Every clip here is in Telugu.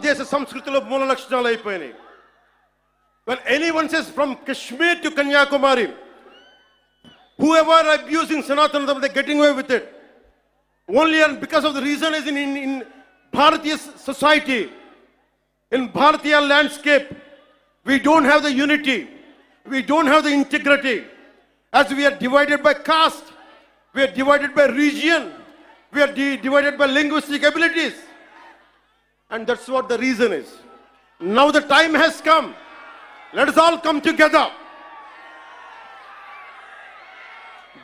భారతదేశ సంస్కృతిలో మూల లక్షణాలు అయిపోయినాయి. When anyone says from Kashmir to Kanyakumari, whoever are abusing Sanatana Dharma, they're getting away with it. Only and because of the reason is in Bharatiya society, in Bharatiya landscape, we don't have the unity, we don't have the integrity. As we are divided by caste, we are divided by region, we are divided by linguistic abilities. And that's what the reason is. Now the time has come. Let us all come together.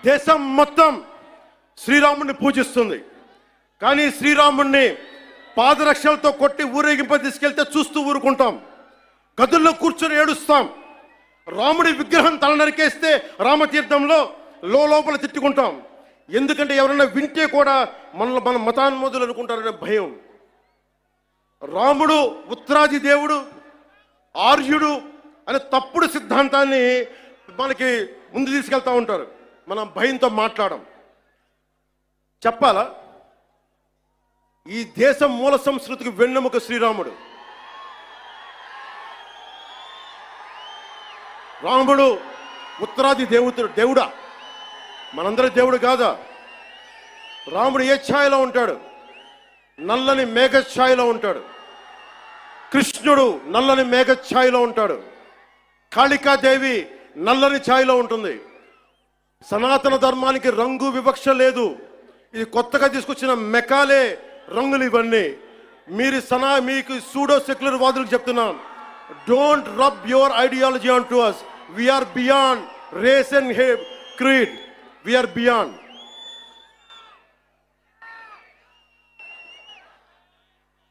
దేశం మొత్తం శ్రీరాముడిని పూజిస్తుంది. కానీ శ్రీరాముడిని పాదరక్షలతో కొట్టి ఊరేగింప తీసుకెళ్తే చూస్తూ ఊరుకుంటాం. గదుల్లో కూర్చొని ఏడుస్తాం. రాముడి విగ్రహం తల నరికేస్తే రామతీర్థంలో లోపల తిట్టుకుంటాం. ఎందుకంటే ఎవరైనా వింటే కూడా మన మతాన్మోదులు అనుకుంటారనే భయం. రాముడు ఉత్తరాది దేవుడు, ఆర్యుడు అనే తప్పుడు సిద్ధాంతాన్ని మనకి ముందు తీసుకెళ్తా ఉంటారు. మనం భయంతో మాట్లాడడం. చెప్పాలా? ఈ దేశం మూల సంస్కృతికి వెన్నెముక శ్రీరాముడు. రాముడు ఉత్తరాది దేవుడా? మనందరి దేవుడు కాదా? రాముడు ఏ ఛాయలో ఉంటాడు? నల్లని మేఘ ఛాయలో ఉంటాడు. కృష్ణుడు నల్లని మేఘ ఛాయలో ఉంటాడు. కాళికాదేవి నల్లని ఛాయలో ఉంటుంది. సనాతన ధర్మానికి రంగు వివక్ష లేదు. ఇది కొత్తగా తీసుకొచ్చిన మెకాలే రంగులు ఇవన్నీ. మీకు సూడో సెక్యులర్ వాదులకు చెప్తున్నాం, don't rub your ideology on to us. We are beyond race and creed. We are beyond.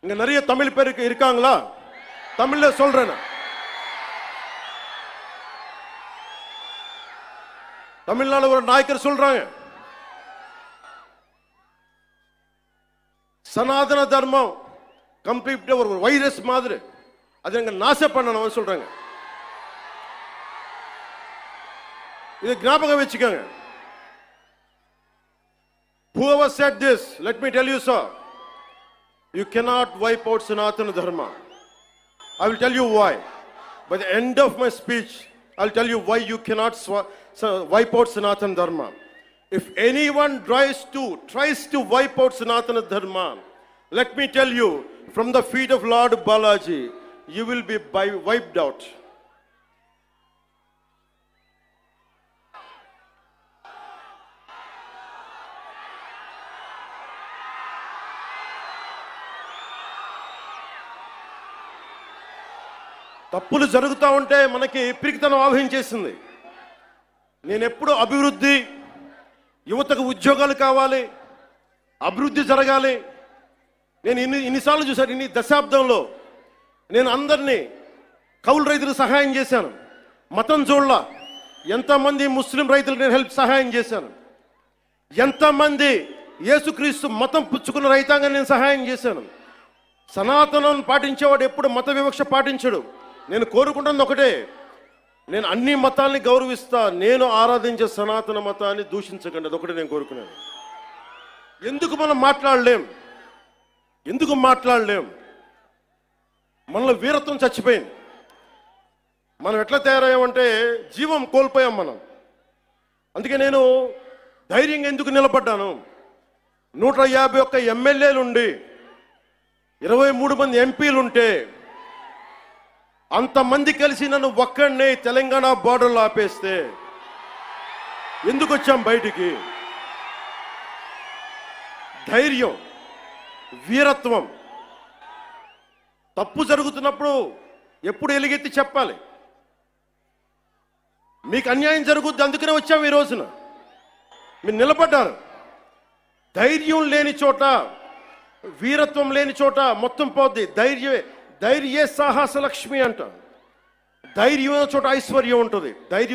இங்க நிறைய தமிழ் பேர் இருக்காங்களா? தமிழ்ல சொல்றேன். தமிழ்நாடு ஒரு நாயக்கர் சொல்றாங்க, சனாதன தர்மம் கம்ப்ளீட்டா ஒரு வைரஸ் மாதிரி, அதை எங்க நாசம் பண்ணணும் சொல்றாங்க. இது ஞாபகம் வச்சுக்கோங்க. Whoever said this, let me tell you, sir, you cannot wipe out Sanatana Dharma. I will tell you why. By the end of my speech, I will tell you why you cannot wipe out Sanatana Dharma. If anyone tries to wipe out Sanatana Dharma, let me tell you, from the feet of Lord Balaji, you will be wiped out. తప్పులు జరుగుతూ ఉంటే మనకి పిరికితనం ఆవహించేసింది. నేను ఎప్పుడు అభివృద్ధి, యువతకు ఉద్యోగాలు కావాలి, అభివృద్ధి జరగాలి. నేను ఇన్నిసార్లు చూశాను. ఇన్ని దశాబ్దంలో నేను అందరినీ కౌలు రైతులకు సహాయం చేశాను. మతం చూడలా. ఎంతమంది ముస్లిం రైతులకు నేను సహాయం చేశాను. ఎంతమంది యేసుక్రీస్తు మతం పుచ్చుకున్న రైతాంగాన్ని నేను సహాయం చేశాను. సనాతనం పాటించేవాడు ఎప్పుడు మత వివక్ష పాటించడు. నేను కోరుకుంటున్నది ఒకటే, నేను అన్ని మతాల్ని గౌరవిస్తా, నేను ఆరాధించే సనాతన మతాన్ని దూషించకండి. అదొకటి నేను కోరుకున్నాను. ఎందుకు మనం మాట్లాడలేం? మనలో వీరత్వం చచ్చిపోయింది. మనం ఎట్లా తయారయ్యామంటే జీవం కోల్పోయాం మనం. అందుకే నేను ధైర్యంగా ఎందుకు నిలబడ్డాను? 151 ఎమ్మెల్యేలుండి 23 మంది ఎంపీలుంటే అంతమంది కలిసి నన్ను ఒక్కడినే తెలంగాణ బార్డర్లో ఆపేస్తే ఎందుకు వచ్చాం బయటికి? ధైర్యం, వీరత్వం. తప్పు జరుగుతున్నప్పుడు ఎప్పుడు ఎలుగెత్తి చెప్పాలి. మీకు అన్యాయం జరుగుద్ది, అందుకనే వచ్చాం ఈ రోజున. మీరు నిలబడ్డారు. ధైర్యం లేని చోట, వీరత్వం లేని చోట మొత్తం పోద్ది. ధైర్యే సాహస లక్ష్మి అంట. ధైర్యం చోట ఐశ్వర్యం ఉంటుంది. ధైర్యం